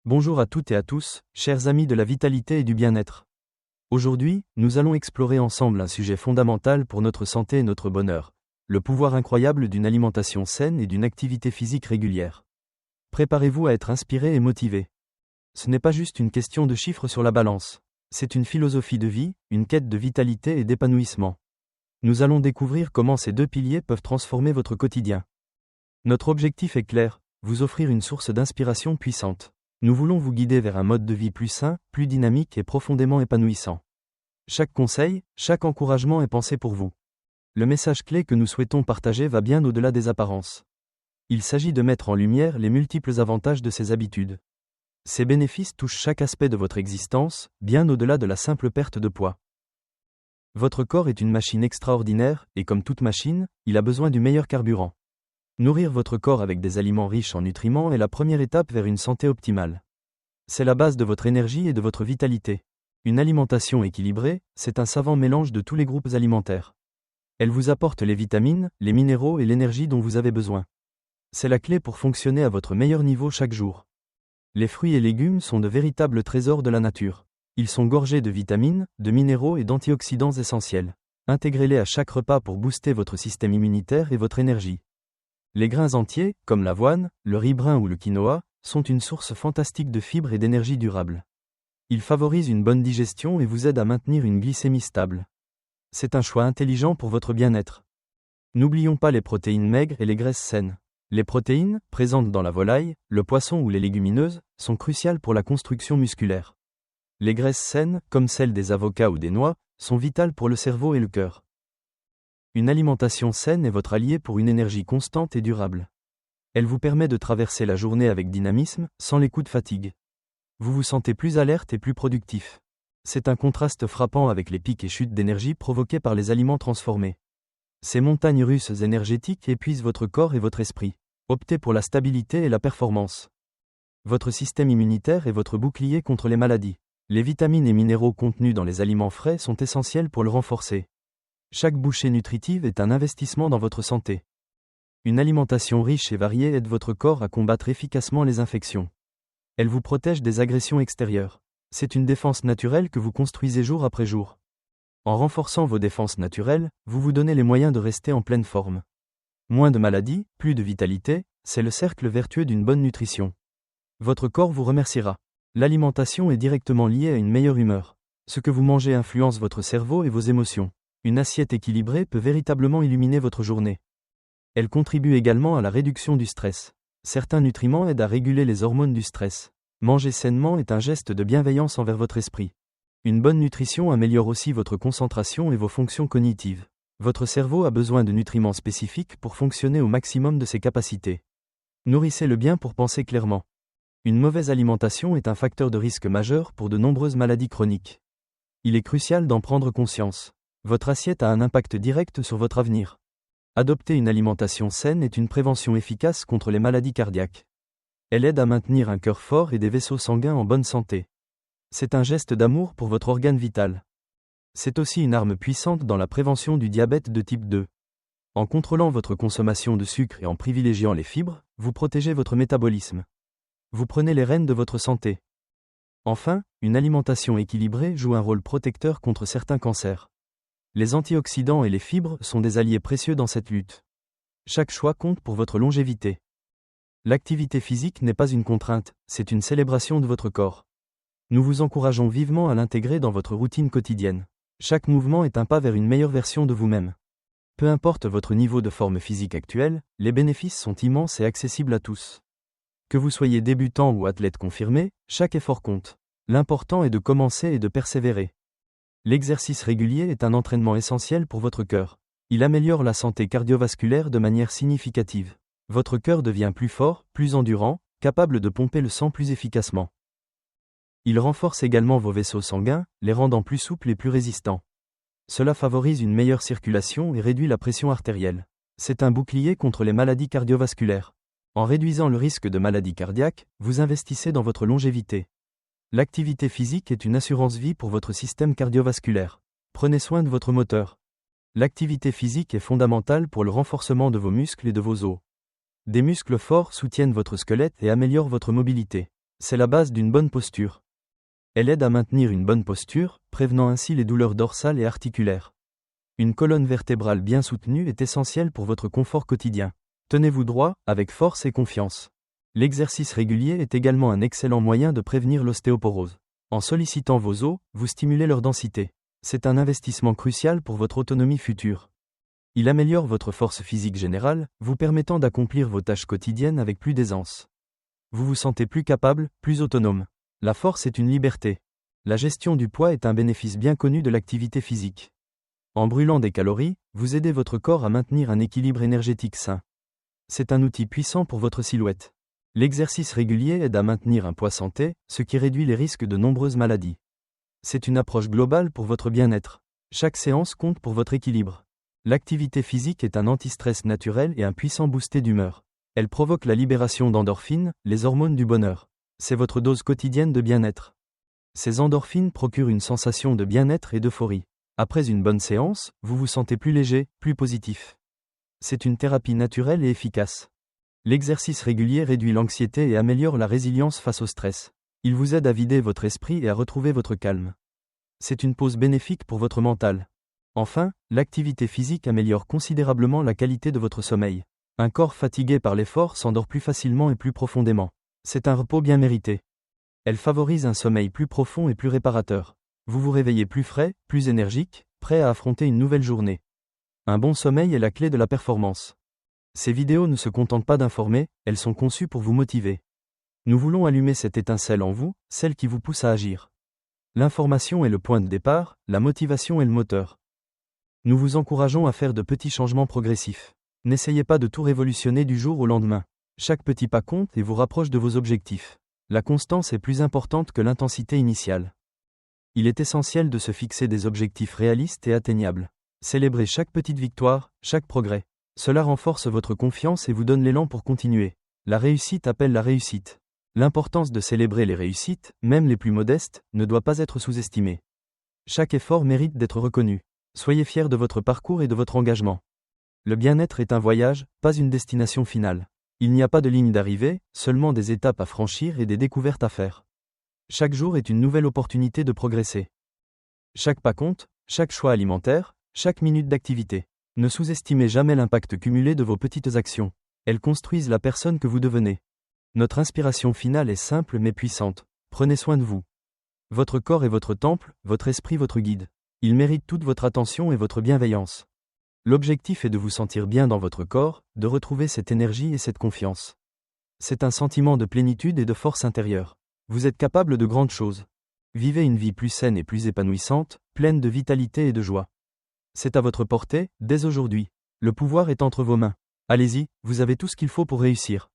Bonjour à toutes et à tous, chers amis de la vitalité et du bien-être. Aujourd'hui, nous allons explorer ensemble un sujet fondamental pour notre santé et notre bonheur, le pouvoir incroyable d'une alimentation saine et d'une activité physique régulière. Préparez-vous à être inspiré et motivé. Ce n'est pas juste une question de chiffres sur la balance, c'est une philosophie de vie, une quête de vitalité et d'épanouissement. Nous allons découvrir comment ces deux piliers peuvent transformer votre quotidien. Notre objectif est clair, vous offrir une source d'inspiration puissante. Nous voulons vous guider vers un mode de vie plus sain, plus dynamique et profondément épanouissant. Chaque conseil, chaque encouragement est pensé pour vous. Le message clé que nous souhaitons partager va bien au-delà des apparences. Il s'agit de mettre en lumière les multiples avantages de ces habitudes. Ces bénéfices touchent chaque aspect de votre existence, bien au-delà de la simple perte de poids. Votre corps est une machine extraordinaire, et comme toute machine, il a besoin du meilleur carburant. Nourrir votre corps avec des aliments riches en nutriments est la première étape vers une santé optimale. C'est la base de votre énergie et de votre vitalité. Une alimentation équilibrée, c'est un savant mélange de tous les groupes alimentaires. Elle vous apporte les vitamines, les minéraux et l'énergie dont vous avez besoin. C'est la clé pour fonctionner à votre meilleur niveau chaque jour. Les fruits et légumes sont de véritables trésors de la nature. Ils sont gorgés de vitamines, de minéraux et d'antioxydants essentiels. Intégrez-les à chaque repas pour booster votre système immunitaire et votre énergie. Les grains entiers, comme l'avoine, le riz brun ou le quinoa, sont une source fantastique de fibres et d'énergie durable. Ils favorisent une bonne digestion et vous aident à maintenir une glycémie stable. C'est un choix intelligent pour votre bien-être. N'oublions pas les protéines maigres et les graisses saines. Les protéines, présentes dans la volaille, le poisson ou les légumineuses, sont cruciales pour la construction musculaire. Les graisses saines, comme celles des avocats ou des noix, sont vitales pour le cerveau et le cœur. Une alimentation saine est votre allié pour une énergie constante et durable. Elle vous permet de traverser la journée avec dynamisme, sans les coups de fatigue. Vous vous sentez plus alerte et plus productif. C'est un contraste frappant avec les pics et chutes d'énergie provoqués par les aliments transformés. Ces montagnes russes énergétiques épuisent votre corps et votre esprit. Optez pour la stabilité et la performance. Votre système immunitaire est votre bouclier contre les maladies. Les vitamines et minéraux contenus dans les aliments frais sont essentiels pour le renforcer. Chaque bouchée nutritive est un investissement dans votre santé. Une alimentation riche et variée aide votre corps à combattre efficacement les infections. Elle vous protège des agressions extérieures. C'est une défense naturelle que vous construisez jour après jour. En renforçant vos défenses naturelles, vous vous donnez les moyens de rester en pleine forme. Moins de maladies, plus de vitalité, c'est le cercle vertueux d'une bonne nutrition. Votre corps vous remerciera. L'alimentation est directement liée à une meilleure humeur. Ce que vous mangez influence votre cerveau et vos émotions. Une assiette équilibrée peut véritablement illuminer votre journée. Elle contribue également à la réduction du stress. Certains nutriments aident à réguler les hormones du stress. Manger sainement est un geste de bienveillance envers votre esprit. Une bonne nutrition améliore aussi votre concentration et vos fonctions cognitives. Votre cerveau a besoin de nutriments spécifiques pour fonctionner au maximum de ses capacités. Nourrissez-le bien pour penser clairement. Une mauvaise alimentation est un facteur de risque majeur pour de nombreuses maladies chroniques. Il est crucial d'en prendre conscience. Votre assiette a un impact direct sur votre avenir. Adopter une alimentation saine est une prévention efficace contre les maladies cardiaques. Elle aide à maintenir un cœur fort et des vaisseaux sanguins en bonne santé. C'est un geste d'amour pour votre organe vital. C'est aussi une arme puissante dans la prévention du diabète de type 2. En contrôlant votre consommation de sucre et en privilégiant les fibres, vous protégez votre métabolisme. Vous prenez les rênes de votre santé. Enfin, une alimentation équilibrée joue un rôle protecteur contre certains cancers. Les antioxydants et les fibres sont des alliés précieux dans cette lutte. Chaque choix compte pour votre longévité. L'activité physique n'est pas une contrainte, c'est une célébration de votre corps. Nous vous encourageons vivement à l'intégrer dans votre routine quotidienne. Chaque mouvement est un pas vers une meilleure version de vous-même. Peu importe votre niveau de forme physique actuel, les bénéfices sont immenses et accessibles à tous. Que vous soyez débutant ou athlète confirmé, chaque effort compte. L'important est de commencer et de persévérer. L'exercice régulier est un entraînement essentiel pour votre cœur. Il améliore la santé cardiovasculaire de manière significative. Votre cœur devient plus fort, plus endurant, capable de pomper le sang plus efficacement. Il renforce également vos vaisseaux sanguins, les rendant plus souples et plus résistants. Cela favorise une meilleure circulation et réduit la pression artérielle. C'est un bouclier contre les maladies cardiovasculaires. En réduisant le risque de maladies cardiaques, vous investissez dans votre longévité. L'activité physique est une assurance-vie pour votre système cardiovasculaire. Prenez soin de votre moteur. L'activité physique est fondamentale pour le renforcement de vos muscles et de vos os. Des muscles forts soutiennent votre squelette et améliorent votre mobilité. C'est la base d'une bonne posture. Elle aide à maintenir une bonne posture, prévenant ainsi les douleurs dorsales et articulaires. Une colonne vertébrale bien soutenue est essentielle pour votre confort quotidien. Tenez-vous droit, avec force et confiance. L'exercice régulier est également un excellent moyen de prévenir l'ostéoporose. En sollicitant vos os, vous stimulez leur densité. C'est un investissement crucial pour votre autonomie future. Il améliore votre force physique générale, vous permettant d'accomplir vos tâches quotidiennes avec plus d'aisance. Vous vous sentez plus capable, plus autonome. La force est une liberté. La gestion du poids est un bénéfice bien connu de l'activité physique. En brûlant des calories, vous aidez votre corps à maintenir un équilibre énergétique sain. C'est un outil puissant pour votre silhouette. L'exercice régulier aide à maintenir un poids santé, ce qui réduit les risques de nombreuses maladies. C'est une approche globale pour votre bien-être. Chaque séance compte pour votre équilibre. L'activité physique est un anti-stress naturel et un puissant booster d'humeur. Elle provoque la libération d'endorphines, les hormones du bonheur. C'est votre dose quotidienne de bien-être. Ces endorphines procurent une sensation de bien-être et d'euphorie. Après une bonne séance, vous vous sentez plus léger, plus positif. C'est une thérapie naturelle et efficace. L'exercice régulier réduit l'anxiété et améliore la résilience face au stress. Il vous aide à vider votre esprit et à retrouver votre calme. C'est une pause bénéfique pour votre mental. Enfin, l'activité physique améliore considérablement la qualité de votre sommeil. Un corps fatigué par l'effort s'endort plus facilement et plus profondément. C'est un repos bien mérité. Elle favorise un sommeil plus profond et plus réparateur. Vous vous réveillez plus frais, plus énergique, prêt à affronter une nouvelle journée. Un bon sommeil est la clé de la performance. Ces vidéos ne se contentent pas d'informer, elles sont conçues pour vous motiver. Nous voulons allumer cette étincelle en vous, celle qui vous pousse à agir. L'information est le point de départ, la motivation est le moteur. Nous vous encourageons à faire de petits changements progressifs. N'essayez pas de tout révolutionner du jour au lendemain. Chaque petit pas compte et vous rapproche de vos objectifs. La constance est plus importante que l'intensité initiale. Il est essentiel de se fixer des objectifs réalistes et atteignables. Célébrez chaque petite victoire, chaque progrès. Cela renforce votre confiance et vous donne l'élan pour continuer. La réussite appelle la réussite. L'importance de célébrer les réussites, même les plus modestes, ne doit pas être sous-estimée. Chaque effort mérite d'être reconnu. Soyez fiers de votre parcours et de votre engagement. Le bien-être est un voyage, pas une destination finale. Il n'y a pas de ligne d'arrivée, seulement des étapes à franchir et des découvertes à faire. Chaque jour est une nouvelle opportunité de progresser. Chaque pas compte, chaque choix alimentaire, chaque minute d'activité. Ne sous-estimez jamais l'impact cumulé de vos petites actions. Elles construisent la personne que vous devenez. Notre inspiration finale est simple mais puissante. Prenez soin de vous. Votre corps est votre temple, votre esprit votre guide. Il mérite toute votre attention et votre bienveillance. L'objectif est de vous sentir bien dans votre corps, de retrouver cette énergie et cette confiance. C'est un sentiment de plénitude et de force intérieure. Vous êtes capable de grandes choses. Vivez une vie plus saine et plus épanouissante, pleine de vitalité et de joie. C'est à votre portée, dès aujourd'hui. Le pouvoir est entre vos mains. Allez-y, vous avez tout ce qu'il faut pour réussir.